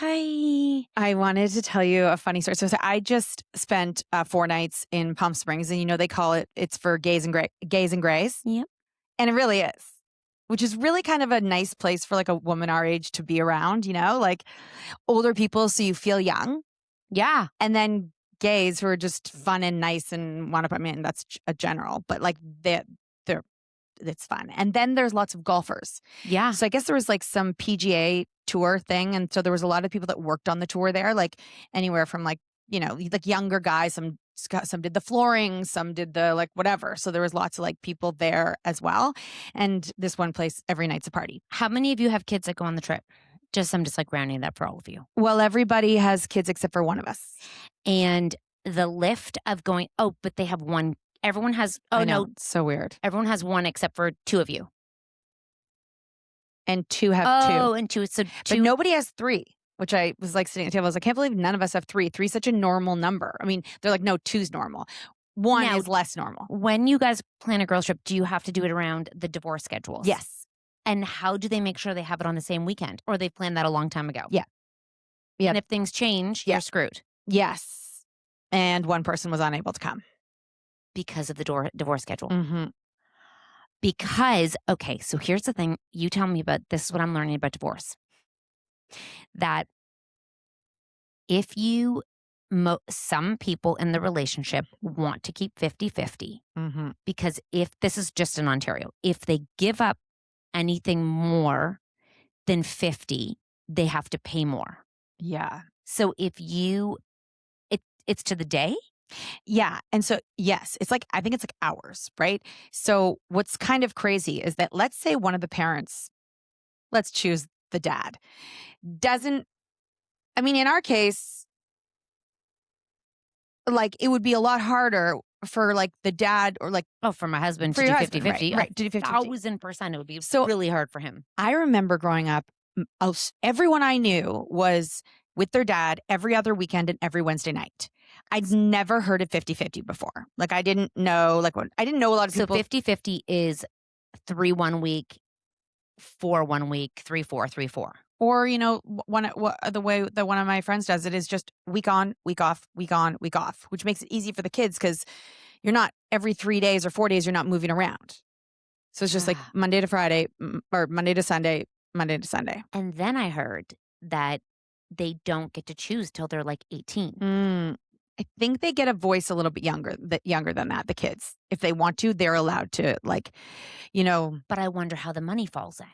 Hi. I wanted to tell you a funny story. So I just spent 4 nights in Palm Springs, and they call it's for gays and grays, Yep. and it really is, which is really kind of a nice place for like a woman our age to be around. Like older people, so you feel young, Yeah. and then gays who are just fun and nice and want to. I mean, that's a general, but like they're it's fun. And then there's lots of golfers. Yeah. So I guess there was like some PGA tour thing. And so there was a lot of people that worked on the tour there, like anywhere from like younger guys, some did the flooring, some did the like whatever. So there was lots of like people there as well. And this one place, every night's a party. How many of you have kids that go on the trip? I'm just like rounding it up for all of you. Well, everybody has kids except for one of us. And the lift of going, but they have one. Everyone has, I know, it's so weird. everyone has one except for two of you. And two have two. Oh, and two. So But two. nobody has three, which I was like sitting at the table. I was like, I can't believe none of us have three. Three's such a normal number. I mean, they're like, no, two's normal. One Now, is less normal. When you guys plan a girls trip, do you have to do it around the divorce schedules? Yes. And how do they make sure they have it on the same weekend? Or they planned that a long time ago? Yeah. Yep. And if things change, you're screwed. Yes. And one person was unable to come. Because of the divorce schedule. Mm-hmm. Because, okay, so here's the thing. You tell me about this is what I'm learning about divorce. That if you, some people in the relationship want to keep 50-50. Mm-hmm. Because if this is just in Ontario, if they give up anything more than 50, they have to pay more. Yeah. So if it's to the day. Yeah. And so, yes, I think it's like hours, right? So what's kind of crazy is that let's say one of the parents, let's choose the dad, in our case, like it would be a lot harder for like the dad or like. Oh, for my husband for to your do husband, 50-50. right, to do 50-50. 1,000%. It would be So really hard for him. I remember growing up, everyone I knew was with their dad every other weekend and every Wednesday night. I'd never heard of 50-50 before. Like I didn't know, I didn't know a lot of people. So 50-50 is 3 1 week, 4 1 week, 3 4, 3 4. Or, the way that one of my friends does it is just week on, week off, week on, week off, which makes it easy for the kids because you're not every 3 days or 4 days, you're not moving around. So it's just like Monday to Friday or Monday to Sunday, Monday to Sunday. And then I heard that they don't get to choose till they're like 18. I think they get a voice a little bit younger than that, the kids. If they want to, they're allowed to, But I wonder how the money falls in.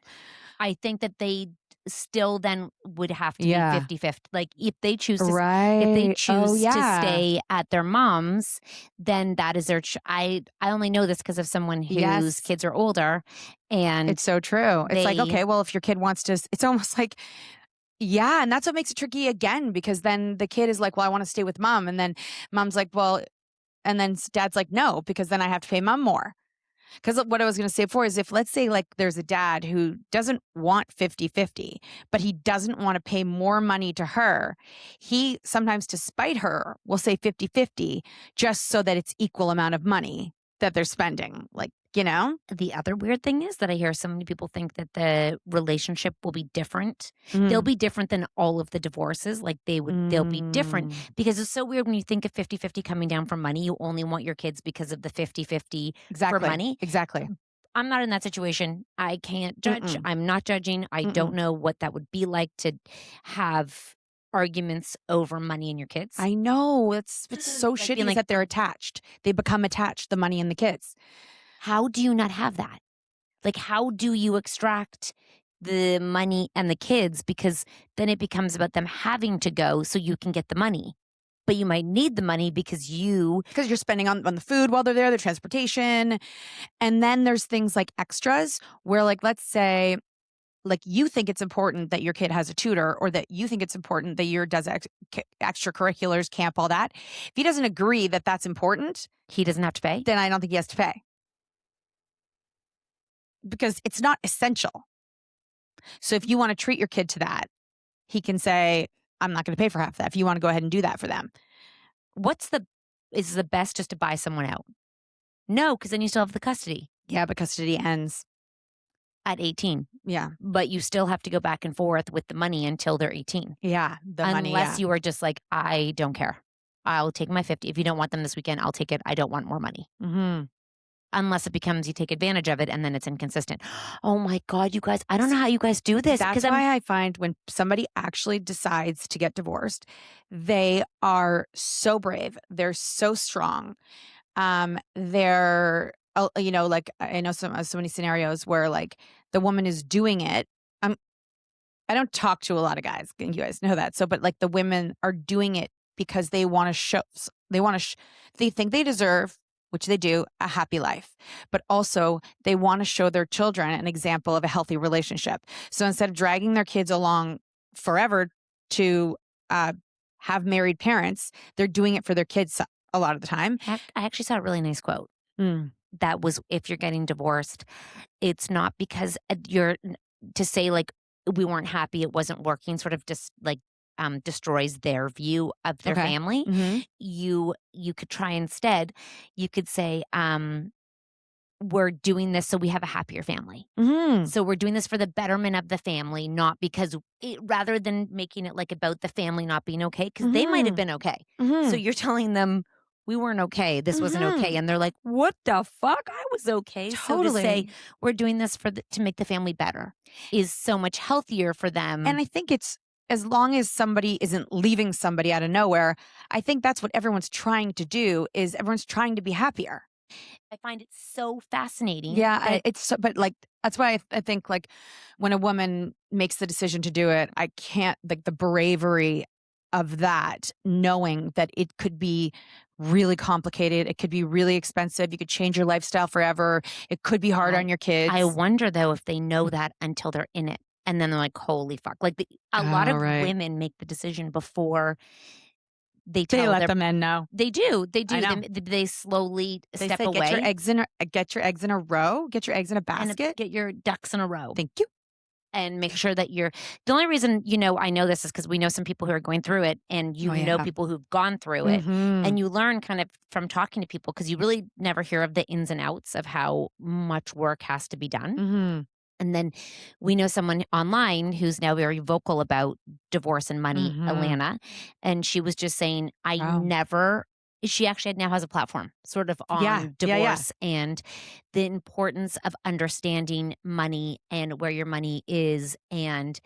I think that they still then would have to be 50-50. Like if they choose to, to stay at their mom's, then that is their I only know this because of someone whose kids are older, and it's so true. It's like, okay, well, if your kid wants to, it's almost like, yeah, and that's what makes it tricky again, because then the kid is like, well, I want to stay with mom, and then mom's like, well, and then dad's like, no, because then I have to pay mom more. Because what I was going to say before is if, let's say, like there's a dad who doesn't want 50-50, but he doesn't want to pay more money to her, he sometimes, to spite her, will say 50-50 just so that it's equal amount of money that they're spending. The other weird thing is that I hear so many people think that the relationship will be different. They'll be different than all of the divorces. Like they'll be different because it's so weird when you think of 50-50 coming down for money. You only want your kids because of the 50-50 for money. Exactly. I'm not in that situation. I can't judge. I'm not judging. I don't know what that would be like to have arguments over money and your kids. I know. It's so shitty that they're attached. They become attached, the money and the kids. How do you not have that? Like, how do you extract the money and the kids? Because then it becomes about them having to go so you can get the money. But you might need the money because you're spending on the food while they're there, the transportation. And then there's things like extras where, like, let's say, like you think it's important that your kid has a tutor, or that you think it's important that your does extracurriculars, camp, all that. If he doesn't agree that that's important, he doesn't have to pay. Then I don't think he has to pay. Because it's not essential. So if you want to treat your kid to that, he can say, I'm not going to pay for half that if you want to go ahead and do that for them. Is the best just to buy someone out? No, because then you still have the custody. Yeah, but custody ends. at 18. Yeah. But you still have to go back and forth with the money until they're 18. Yeah. The money. Unless you are just like, I don't care. I'll take my 50. If you don't want them this weekend, I'll take it. I don't want more money. Mm-hmm. Unless it becomes you take advantage of it and then it's inconsistent. Oh my God, you guys, I don't know how you guys do this. That's why I find when somebody actually decides to get divorced, they are so brave. They're so strong. They're, like I know so many scenarios where like the woman is doing it. I don't talk to a lot of guys. You guys know that. So, but like the women are doing it because they want to show, they think they deserve, which they do, a happy life. But also they want to show their children an example of a healthy relationship. So instead of dragging their kids along forever to have married parents, they're doing it for their kids a lot of the time. I actually saw a really nice quote. That was, if you're getting divorced, it's not because you're to say like, we weren't happy, it wasn't working, sort of just like destroys their view of their family. Mm-hmm. You could try instead, you could say, we're doing this so we have a happier family. Mm-hmm. So we're doing this for the betterment of the family, not because rather than making it like about the family not being okay, because they might have been okay. Mm-hmm. So you're telling them we weren't okay. This wasn't okay. And they're like, what the fuck? I was okay. Totally. So to say we're doing this to make the family better is so much healthier for them. And I think it's, as long as somebody isn't leaving somebody out of nowhere, I think that's what everyone's trying to do, is everyone's trying to be happier. I find it so fascinating. Yeah, but like, that's why I think like when a woman makes the decision to do it, I can't, like the bravery of that, knowing that it could be really complicated. It could be really expensive. You could change your lifestyle forever. It could be hard on your kids. I wonder though if they know that until they're in it. And then they're like, holy fuck. Like a lot of women make the decision before they let the men know. They do. They slowly step away. Get your eggs in a row. Get your eggs in a basket. And get your ducks in a row. Thank you. And make sure that the only reason, I know this is because we know some people who are going through it, and know people who've gone through it, and you learn kind of from talking to people, because you really never hear of the ins and outs of how much work has to be done. Mm-hmm. And then we know someone online who's now very vocal about divorce and money, Alana. And she was just saying, she actually now has a platform sort of on divorce and the importance of understanding money and where your money is. And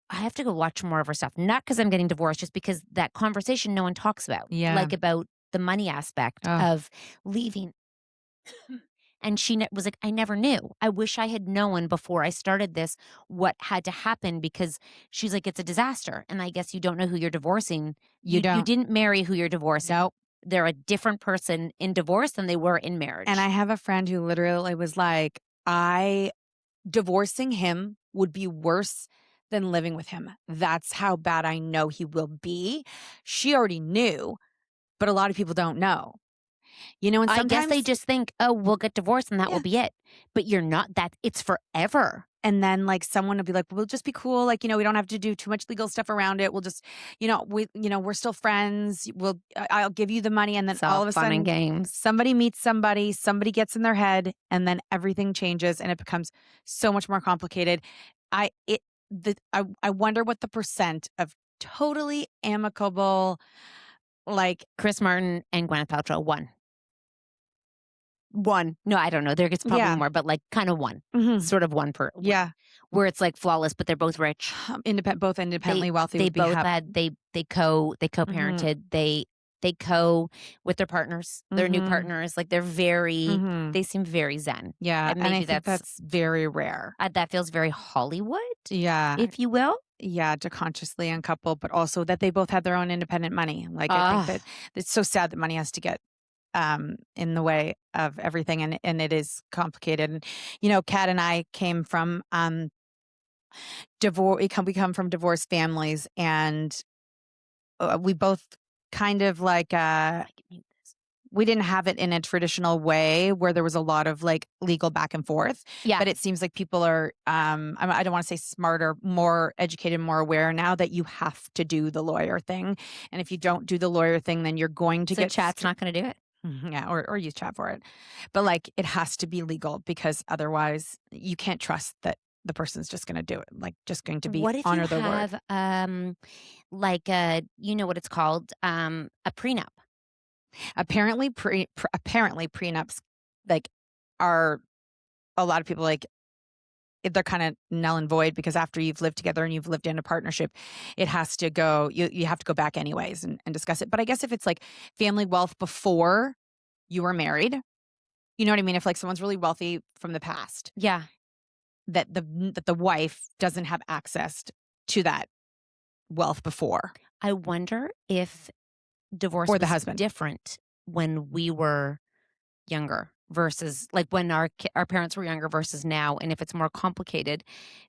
I have to go watch more of her stuff. Not because I'm getting divorced, just because that conversation no one talks about. Yeah. Like about the money aspect of leaving. And she was like, I never knew. I wish I had known before I started this what had to happen, because she's like, it's a disaster. And I guess you don't know who you're divorcing. You didn't marry who you're divorcing. Nope. They're a different person in divorce than they were in marriage. And I have a friend who literally was like, divorcing him would be worse than living with him. That's how bad I know he will be. She already knew, but a lot of people don't know. And I guess they just think, oh, we'll get divorced and that will be it. But you're not. It's forever. And then like someone will be like, we'll just be cool. Like, we don't have to do too much legal stuff around it. We'll just, we're still friends. I'll give you the money. And then all of a sudden, games. Somebody meets somebody gets in their head, and then everything changes and it becomes so much more complicated. I wonder what the percent of totally amicable, like Chris Martin and Gwyneth Paltrow, one. No, I don't know. There gets probably more, but like kind of one. Sort of one per. Yeah. Where it's like flawless, but they're both rich. Both independently wealthy. They both had they co-parented. They co with their partners, their new partners. Like they're very they seem very zen. Yeah. And I think that's very rare. That feels very Hollywood. Yeah. If you will. Yeah, to consciously uncouple, but also that they both had their own independent money. Like I think that it's so sad that money has to get in the way of everything, and it is complicated. And Kat and I came from divorce. We come from divorced families, and we both kind of like we didn't have it in a traditional way where there was a lot of like legal back and forth. Yeah. But it seems like people are, I don't want to say smarter, more educated, more aware now that you have to do the lawyer thing. And if you don't do the lawyer thing, then you're going to get. Chat's not going to do it. Yeah, or use chat for it. But like it has to be legal because otherwise you can't trust that the person's just going to do it. Like just going to be What if you honor their word. have, like a you know what it's called, a prenup? Apparently apparently prenups like are a lot of people like they're kind of null and void because after you've lived together and you've lived in a partnership, it has to go, you have to go back anyways and discuss it. But I guess if it's like family wealth before you were married, you know what I mean? If like someone's really wealthy from the past, Yeah. that the wife doesn't have access to that wealth before, I wonder if divorce or the was husband. different when we were younger versus like when our parents were younger versus now, and if it's more complicated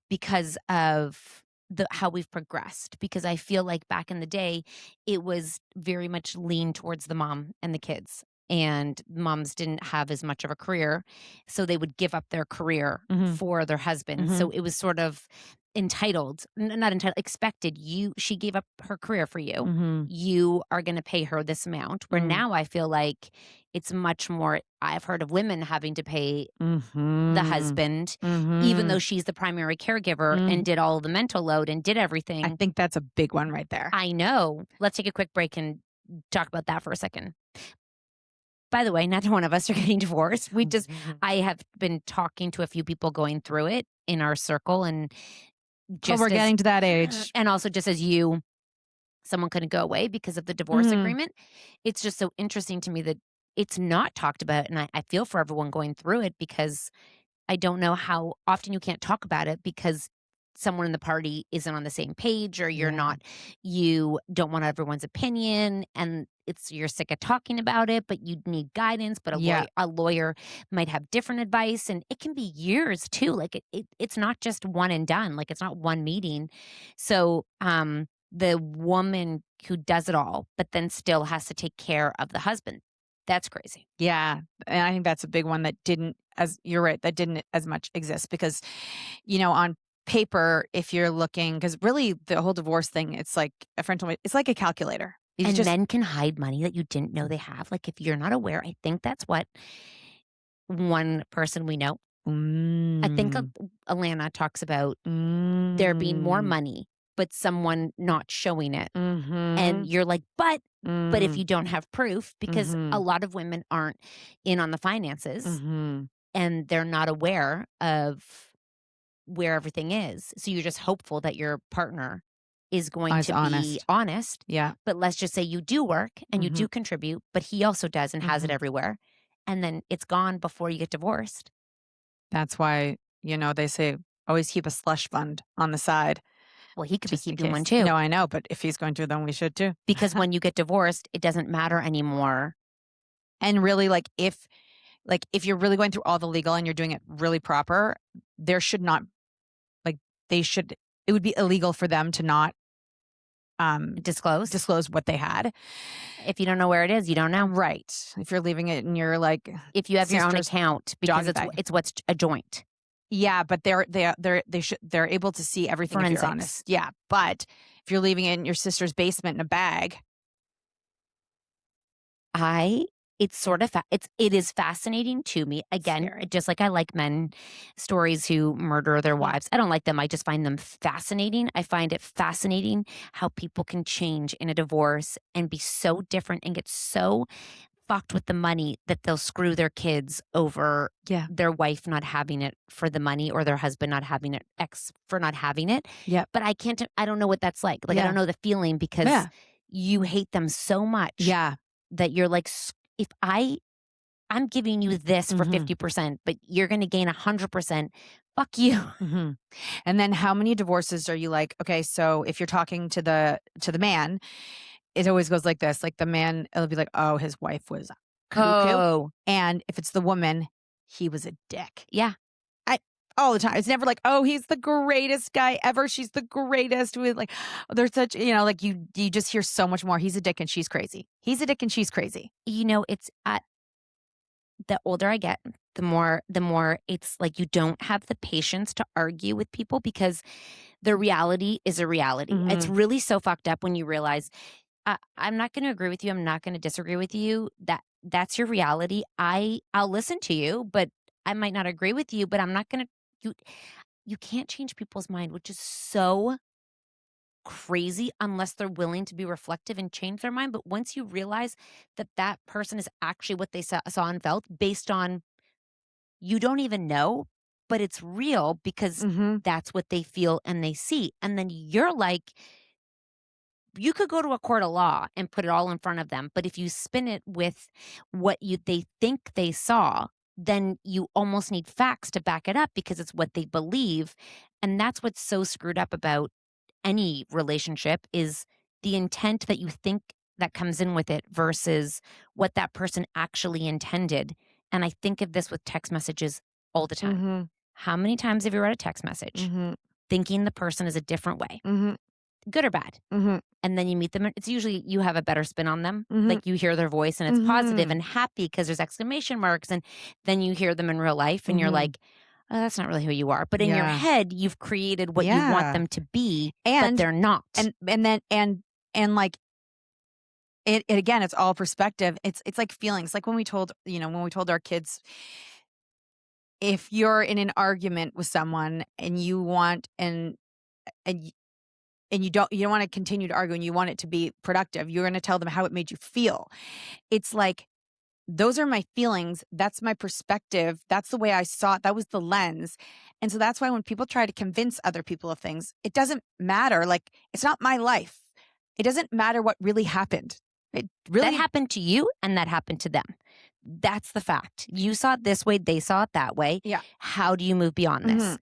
because of how we've progressed. Because I feel like back in the day, it was very much leaned towards the mom and the kids. And moms didn't have as much of a career, so they would give up their career Mhm. for their husband. Mhm. So it was sort of entitled, not entitled, expected. She gave up her career for you. Mhm. You are going to pay her this amount. Where Mm. now I feel like it's much more. I've heard of women having to pay the Mhm. husband, even though Mhm. she's the primary caregiver and Mhm. did all of the mental load and did I everything. think that's a big one right there. I know. Let's take a quick break and talk about that for a second. By the way, neither one of us are getting divorced. I have been talking to a few people going through it in our circle, and But we're just as, getting to that age. and also just as you, someone couldn't go away because of the divorce Mhm. agreement. It's just so interesting to me that it's not talked about. And I feel for everyone going through it because I don't know how often you can't talk about it because someone in the party isn't on the same page, or Yeah. you don't want everyone's opinion, and you're sick of talking about it, but you need guidance, but Yeah. a lawyer might have different advice, and it can be years too. Like it's not just one and done. Like it's not one meeting. So, the woman who does it all, but then still has to take care of the husband. That's crazy. Yeah, and I think that's a big one that didn't as you're right, that didn't as much exist because, on paper, if you're looking because really the whole divorce thing, it's like it's like a calculator. You And just men can hide money that you didn't know they have. Like, if you're not aware, I think that's what one person we know, I think mm, Alana talks about there being more mm, money, but someone not showing it. And mhm, you're like, but if mm, you don't have proof, because a mhm, lot of women aren't in on the finances mhm. and they're not aware of where everything is. So you're just hopeful that your partner is going As to be honest. honest. Yeah. But let's just say you do work and you Mhm, do contribute, but he also does and has it mhm. everywhere. And then it's gone before you get divorced. That's why, they say always keep a slush fund on the side Well, he could be just in keeping one case. too. No, I know, but if he's going to, then we should too. Because when you get divorced, it doesn't matter anymore. And really, if you're really going through all the legal and you're doing it really proper, there should not like they should it would be illegal for them to not Disclose. disclose what they had. If you don't know where it is, you don't know. Right. If you're leaving it in your like If you have your own sister's account, because doggy bag. it's what's a joint. Yeah, but they're able to see everything if you're Forensics. honest. Yeah. But if you're leaving it in your sister's basement in a bag. I it's sort of it is fascinating to me. Again, Scary. just like I like men stories who murder their wives. I don't like them. I just find them fascinating. I find it fascinating how people can change in a divorce and be so different and get so fucked with the money that they'll screw their kids over Yeah. their wife not having it for the money, or their husband not having it, ex for not having it. Yep. But I don't know what that's like. Like I Yeah. don't know the feeling because Yeah. you hate them so much Yeah. that you're like, if I'm giving you this for Mhm. 50%, but you're going to gain 100%. Fuck you. Mhm. And then how many divorces are you like, okay, so if you're talking to the man, it always goes like this. Like the man, it'll be like, oh, his wife was cuckoo. Oh, And if it's the woman, he was a dick. yeah. I all the time. It's never like, oh, he's the greatest guy ever. She's the greatest. With like, there's such, like you just hear so much more. He's a dick and she's crazy. He's a dick and she's crazy. It's the older I get, the more it's like you don't have the patience to argue with people because the reality is a reality. It's Mhm. really so fucked up when you realize I'm not going to agree with you. I'm not going to disagree with you. that's your reality. I'll listen to you, but I might not agree with you, but I'm not going to you can't change people's mind, which is so crazy unless they're willing to be reflective and change their mind. But once you realize that that person is actually what they saw and felt based on you don't even know, but it's real because that's what they feel and they see. And then you're like, you could go to a court of law and put it all in front of them. But if you spin it with what they think they saw, then you almost need facts to back it up because it's what they believe. And that's what's so screwed up about any relationship is the intent that you think that comes in with it versus what that person actually intended. And I think of this with text messages all the time. How many times have you read a text message thinking the person is a different way, good or bad? And then you meet them. It's usually you have a better spin on them. Like you hear their voice and it's positive and happy because there's exclamation marks. And then you hear them in real life and you're like, oh, that's not really who you are. But in your head, you've created what you want them to be, but they're not. And like, it again, it's all perspective. It's like feelings. Like when we told our kids, if you're in an argument with someone and you want and you don't want to continue to argue and you want it to be productive, you're going to tell them how it made you feel. It's like, those are my feelings. That's my perspective. That's the way I saw it. That was the lens. And so that's why when people try to convince other people of things, it doesn't matter. Like, it's not my life. It doesn't matter what really happened. It really that happened to you and that happened to them. That's the fact. You saw it this way, they saw it that way. Yeah. How do you move beyond this?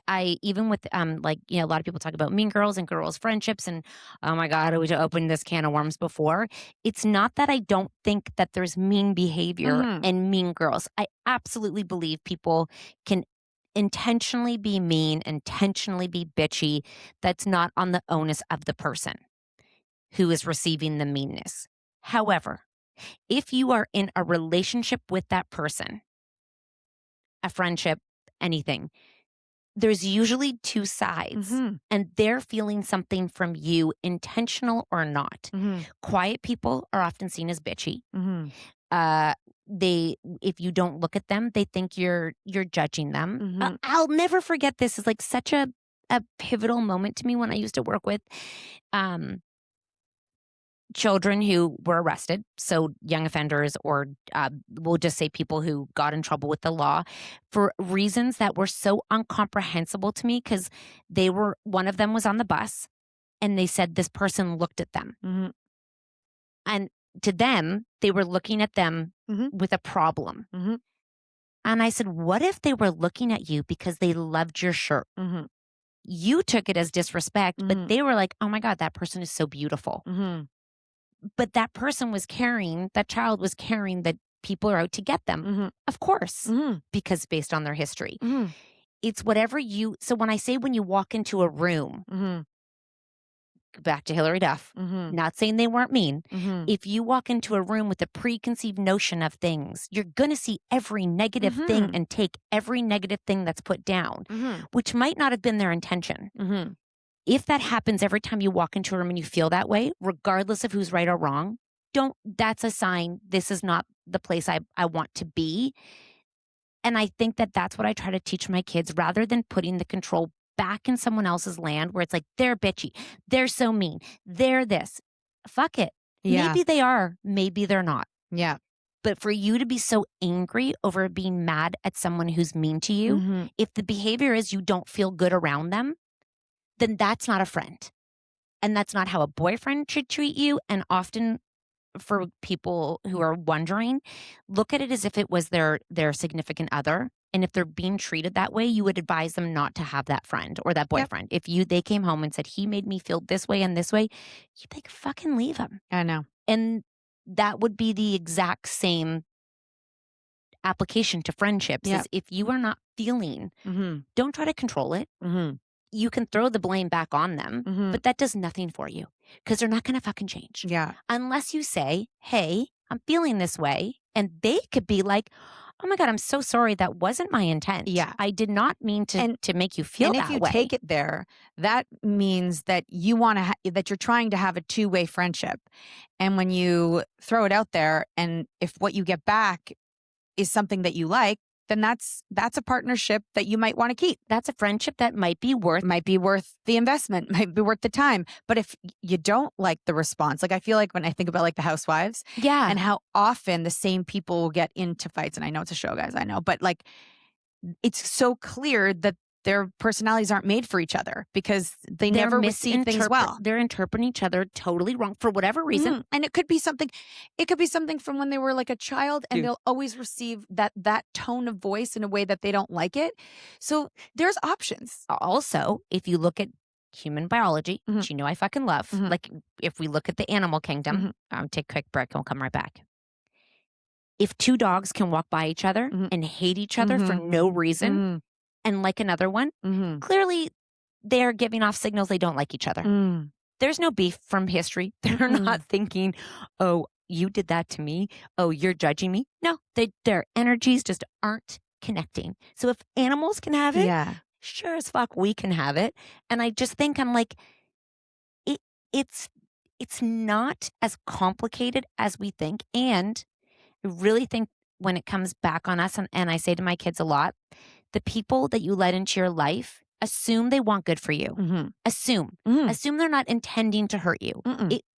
I even with like, you know, a lot of people talk about mean girls and girls' friendships and oh my God, we opened this can of worms before. It's not that I don't think that there's mean behavior and mean girls. I absolutely believe people can intentionally be mean, intentionally be bitchy. That's not on the onus of the person who is receiving the meanness. However, if you are in a relationship with that person, a friendship, anything, there's usually two sides and they're feeling something from you, intentional or not. Quiet people are often seen as bitchy. If you don't look at them, they think you're judging them. I'll never forget this. Is like such a pivotal moment to me when I used to work with children who were arrested, so young offenders, or we'll just say people who got in trouble with the law for reasons that were so incomprehensible to me because one of them was on the bus and they said this person looked at them. And to them, they were looking at them with a problem. And I said, what if they were looking at you because they loved your shirt? You took it as disrespect, but they were like, oh my God, that person is so beautiful. But that person that child was carrying that people are out to get them. Of course, because based on their history. It's whatever so when I say when you walk into a room, back to Hillary Duff, not saying they weren't mean. If you walk into a room with a preconceived notion of things, you're going to see every negative thing and take every negative thing that's put down, which might not have been their intention. If that happens every time you walk into a room and you feel that way, regardless of who's right or wrong, that's a sign this is not the place I want to be. And I think that that's what I try to teach my kids rather than putting the control back in someone else's land where it's like, they're bitchy, they're so mean, they're this. Fuck it. Yeah. Maybe they are, maybe they're not. Yeah. But for you to be so angry over being mad at someone who's mean to you, if the behavior is you don't feel good around them, then that's not a friend. And that's not how a boyfriend should treat you. And often for people who are wondering, look at it as if it was their significant other. And if they're being treated that way, you would advise them not to have that friend or that boyfriend. Yep. If they came home and said, he made me feel this way and this way, you'd be like, fucking leave him. I know. And that would be the exact same application to friendships. Yep. Is if you are not feeling, don't try to control it. You can throw the blame back on them, but that does nothing for you because they're not going to fucking change. Yeah. Unless you say, hey, I'm feeling this way. And they could be like, oh my God, I'm so sorry. That wasn't my intent. Yeah. I did not mean to make you feel And that if you way. take it there, that means that you want to that you're trying to have a two-way friendship. And when you throw it out there, and if what you get back is something that you like, then that's a partnership that you might want to keep. That's a friendship that might be worth the investment, might be worth the time. But if you don't like the response, like I feel like when I think about like the housewives, yeah, and how often the same people will get into fights, and I know it's a show, guys, I know, but like it's so clear that their personalities aren't made for each other because they never receive things well. They're interpreting each other totally wrong for whatever reason. And it could be something from when they were like a child, and they'll always receive that tone of voice in a way that they don't like it. So there's options. Also, if you look at human biology, which you know I fucking love, like if we look at the animal kingdom, take a quick break and we'll come right back. If two dogs can walk by each other and hate each other for no reason and like another one, clearly they're giving off signals they don't like each other. There's no beef from history. They're not thinking, oh, you did that to me. Oh, you're judging me. No, their energies just aren't connecting. So if animals can have it, sure as fuck we can have it. And I just think I'm like, it's not as complicated as we think. And I really think when it comes back on us, and I say to my kids a lot, the people that you let into your life, assume they want good for you. Assume they're not intending to hurt you.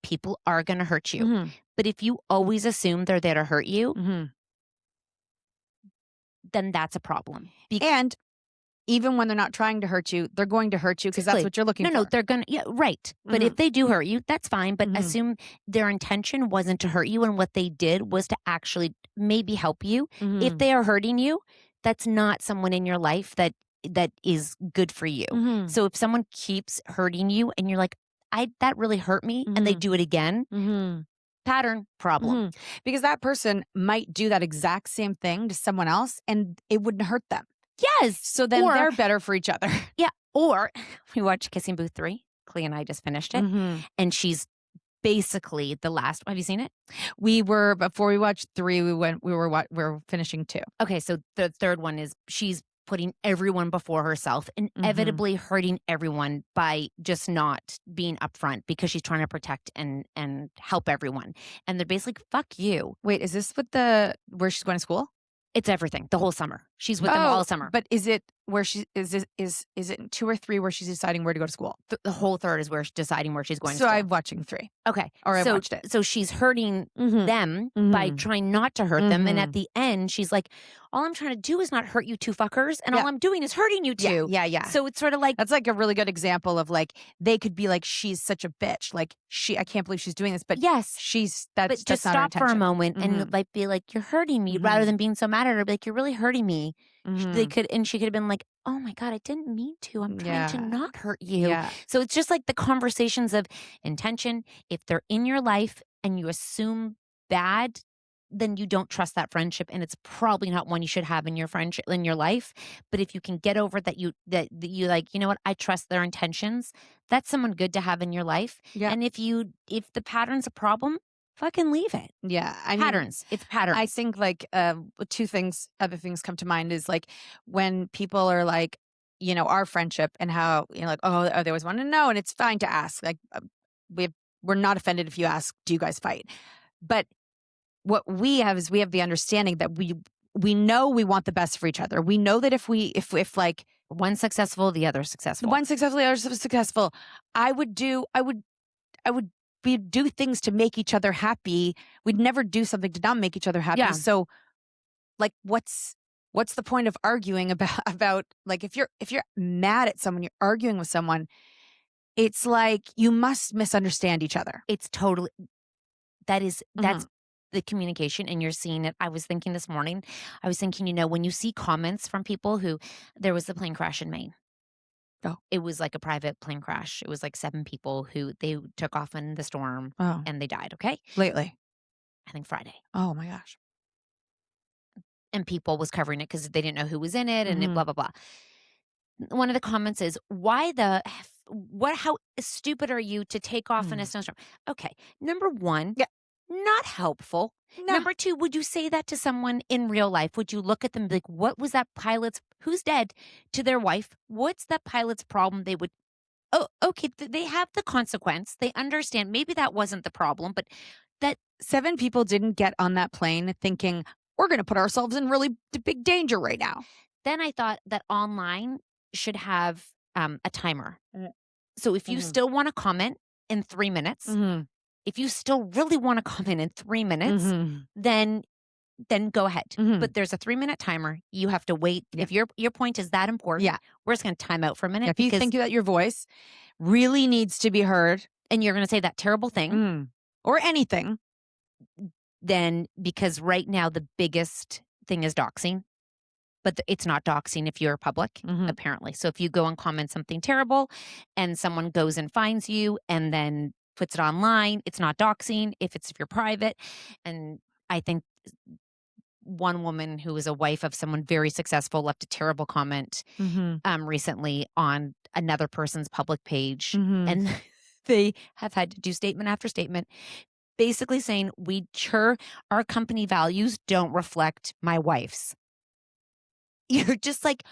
People are going to hurt you. But if you always assume they're there to hurt you, then that's a problem. And even when they're not trying to hurt you, they're going to hurt you because that's what you're looking for. No, they're going to, yeah, right. But if they do hurt you, that's fine. But assume their intention wasn't to hurt you and what they did was to actually maybe help you. If they are hurting you, that's not someone in your life that is good for you. So if someone keeps hurting you and you're like, that really hurt me, and they do it again, pattern, problem. Because that person might do that exact same thing to someone else and it wouldn't hurt them. Yes. So then they're better for each other. Yeah. Or we watched Kissing Booth 3. Clea and I just finished it. And she's basically the last. Have you seen it? Before we watched 3, we were finishing 2. Okay. So the third one is she's putting everyone before herself, inevitably hurting everyone by just not being upfront because she's trying to protect and help everyone. And they're basically, fuck you. Wait, is this where she's going to school? It's everything. The whole summer. She's with them all summer. But is it where is it in 2 or 3 where she's deciding where to go to school? The whole third is where she's deciding where she's going to school. So I'm watching 3. Okay. Or I watched it. So she's hurting them by trying not to hurt them. And at the end, she's like, all I'm trying to do is not hurt you two fuckers. And all I'm doing is hurting you two. Yeah. So it's sort of like. That's like a really good example of like, they could be like, she's such a bitch. Like I can't believe she's doing this. But yes, but just not stop for a moment and like be like, you're hurting me, rather than being so mad at her. Be like, you're really hurting me. She could have been like, oh my God, I didn't mean to. I'm trying to not hurt you. Yeah. So it's just like the conversations of intention. If they're in your life and you assume bad, then you don't trust that friendship, and it's probably not one you should have in your friendship, in your life. But if you can get over that you like, you know what, I trust their intentions, that's someone good to have in your life. Yeah. And if the pattern's a problem, fucking leave it. Yeah. Patterns. It's patterns. I think like other things come to mind is like when people are like, you know, our friendship and how, you know, like, oh, they always want to know. And it's fine to ask. Like we're not offended if you ask, do you guys fight? But what we have is we have the understanding that we know we want the best for each other. We know that if like one's successful, the other's successful. One's successful, the other's successful. We'd do things to make each other happy. We'd never do something to not make each other happy. Yeah. So like what's the point of arguing about like if you're mad at someone, you're arguing with someone, it's like you must misunderstand each other. It's totally that's the communication, and you're seeing it. I was thinking this morning, you know, when you see comments from people there was the plane crash in Maine. Oh. It was like a private plane crash. It was like 7 people who they took off in the storm and they died. Okay. Lately. I think Friday. Oh my gosh. And people was covering it because they didn't know who was in it and blah, blah, blah. One of the comments is, how stupid are you to take off in a snowstorm? Okay. Number one. Yeah. not helpful. No. Number two, would you say that to someone in real life? Would you look at them and be like, what was that pilot's, who's dead, to their wife? What's that pilot's problem? They would, oh, okay, they have the consequence. They understand. Maybe that wasn't the problem, but that 7 people didn't get on that plane thinking, we're going to put ourselves in really big danger right now. Then I thought that online should have a timer. So if you still want to comment in 3 minutes, if you still really want to comment in 3 minutes, then go ahead. But there's a 3-minute timer. You have to wait. Yeah. If your point is that important, we're just going to time out for a minute. If you think that your voice really needs to be heard, and you're going to say that terrible thing or anything, then because right now the biggest thing is doxing. But it's not doxing if you're public, apparently. So if you go and comment something terrible and someone goes and finds you and then puts it online, it's not doxing if you're private. And I think one woman who was a wife of someone very successful left a terrible comment recently on another person's public page. And they have had to do statement after statement, basically saying, our company values don't reflect my wife's. You're just like,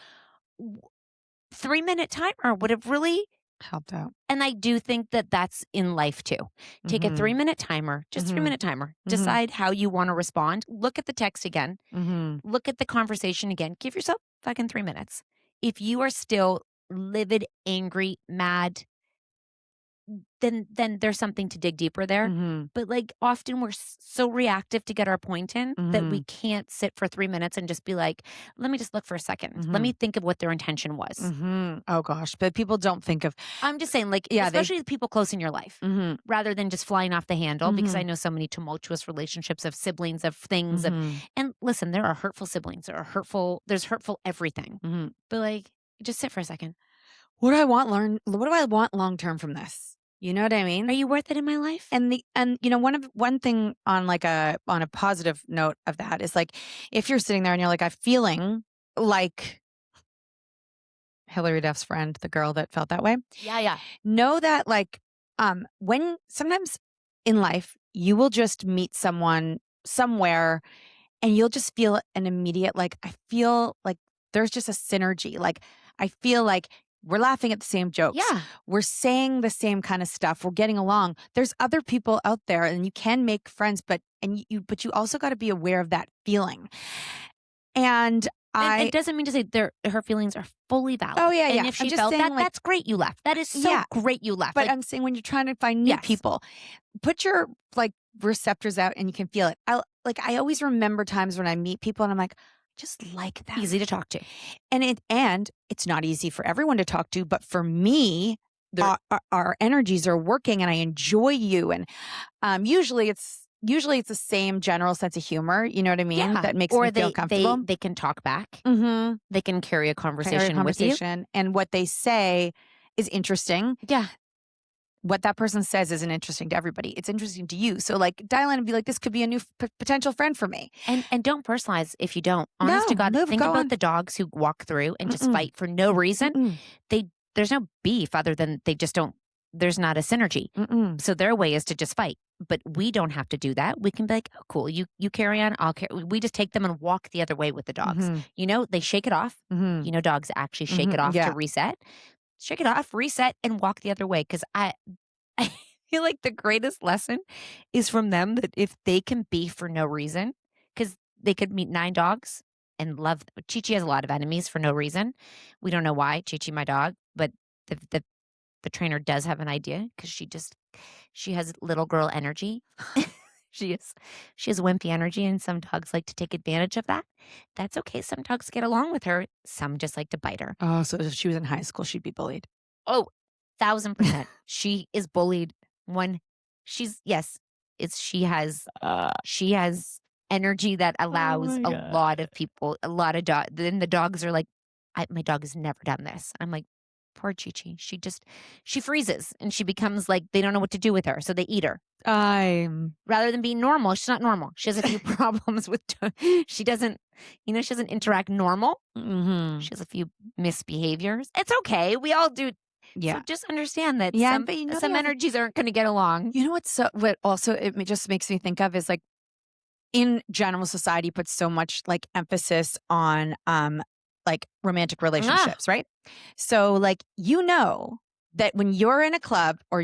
3-minute timer would have really helped out. And I do think that that's in life too. Take a 3-minute timer, just 3-minute timer. Decide how you want to respond. Look at the text again. Look at the conversation again. Give yourself fucking 3 minutes. If you are still livid, angry, mad, then there's something to dig deeper there. But like often we're so reactive to get our point in that we can't sit for 3 minutes and just be like, let me just look for a second. Let me think of what their intention was. Oh gosh, but people don't think of. I'm just saying, like, especially the people close in your life, rather than just flying off the handle. Because I know so many tumultuous relationships of siblings, of things, and listen, there are hurtful siblings. There's hurtful everything. But like, just sit for a second. What do I want long term from this? You know what I mean? Are you worth it in my life? And you know, one thing on on a positive note of that is like, if you're sitting there and you're like, I'm feeling like Hillary Duff's friend, the girl that felt that way. Yeah. Know that like, when sometimes in life you will just meet someone somewhere and you'll just feel an immediate, like, I feel like there's just a synergy. Like, I feel like we're laughing at the same jokes. Yeah. We're saying the same kind of stuff. We're getting along. There's other people out there and you can make friends, but you also got to be aware of that feeling. And it doesn't mean to say her feelings are fully valid. Oh, yeah. And if she felt that, that's great you left. That is so great you left. But I'm saying when you're trying to find new people, put your like receptors out and you can feel it. I always remember times when I meet people and I'm like, just like that. Easy to talk to. And it's not easy for everyone to talk to, but for me, our energies are working and I enjoy you. And usually it's the same general sense of humor, you know what I mean? Yeah. That makes me feel comfortable. They can talk back. They can carry a conversation with you. And what they say is interesting. Yeah. What that person says isn't interesting to everybody. It's interesting to you. So like dial in and be like, this could be a new potential friend for me. And don't personalize if you don't. Honest to God, think about the dogs who walk through and just fight for no reason. There's no beef other than they just don't, there's not a synergy. So their way is to just fight. But we don't have to do that. We can be like, oh, cool, you carry on, I'll carry. We just take them and walk the other way with the dogs. You know, they shake it off. You know, dogs actually shake it off to reset. Shake it off, reset, and walk the other way. Because I feel like the greatest lesson is from them that if they can be for no reason, because they could meet 9 dogs and love. Chi-Chi has a lot of enemies for no reason. We don't know why. Chi-Chi, my dog, but the trainer does have an idea because she has little girl energy. She has wimpy energy, and some dogs like to take advantage of that. That's okay. Some dogs get along with her. Some just like to bite her. Oh, so if she was in high school, she'd be bullied. Oh, 1,000%. She is bullied when she has energy that allows a lot of people, a lot of dogs. Then the dogs are like, my dog has never done this. I'm like, poor Chi-Chi. She freezes and she becomes like, they don't know what to do with her. So they eat her. Rather than being normal, she's not normal. She has a few problems with, she doesn't interact normal. She has a few misbehaviors. It's okay. We all do. So just understand that but some energies aren't going to get along. You know what also it just makes me think of is like in general society puts so much like emphasis on like romantic relationships, right? So like that when you're in a club or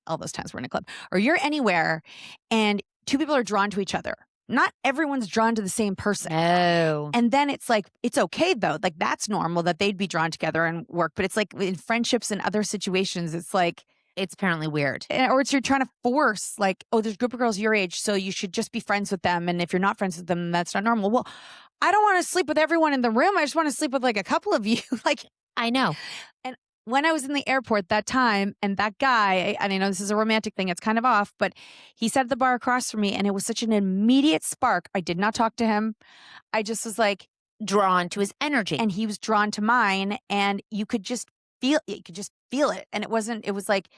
all those times we're in a club or you're anywhere and two people are drawn to each other. Not everyone's drawn to the same person. No. And then it's like, it's okay though. Like that's normal that they'd be drawn together and work. But it's like in friendships and other situations, it's like, it's apparently weird. Or it's you're trying to force like, oh, there's a group of girls your age, so you should just be friends with them. And if you're not friends with them, that's not normal. Well, I don't want to sleep with everyone in the room. I just want to sleep with like a couple of you. Like, I know. And when I was in the airport that time and that guy, and I know this is a romantic thing, it's kind of off, but he sat at the bar across from me and it was such an immediate spark. I did not talk to him. I just was like drawn to his energy. And he was drawn to mine and you could just feel it. And it was like,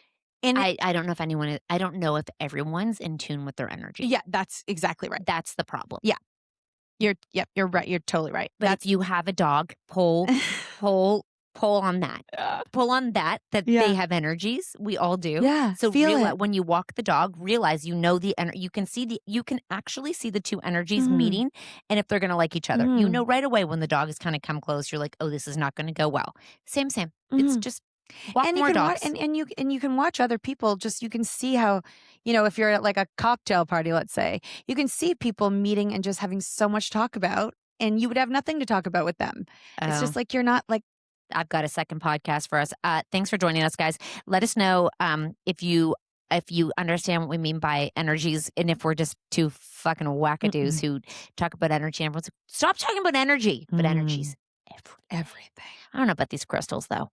I don't know if I don't know if everyone's in tune with their energy. Yeah, that's exactly right. That's the problem. Yeah. You're right. You're totally right. But if you have a dog, pull on that. Pull on that they have energies. We all do. Yeah. So when you walk the dog, realize the energy. You can actually see the two energies meeting, and if they're going to like each other, you know right away when the dog is kind of come close. You're like, oh, this is not going to go well. Same. It's just walk more dogs, and you can watch other people. Just you can see how, if you're at like a cocktail party, let's say, you can see people meeting and just having so much to talk about, and you would have nothing to talk about with them. It's just like you're not like. I've got a second podcast for us. Thanks for joining us, guys. Let us know if you understand what we mean by energies, and if we're just two fucking wackadoos who talk about energy. And everyone's like, stop talking about energy, but energies, everything. Everything. I don't know about these crystals though.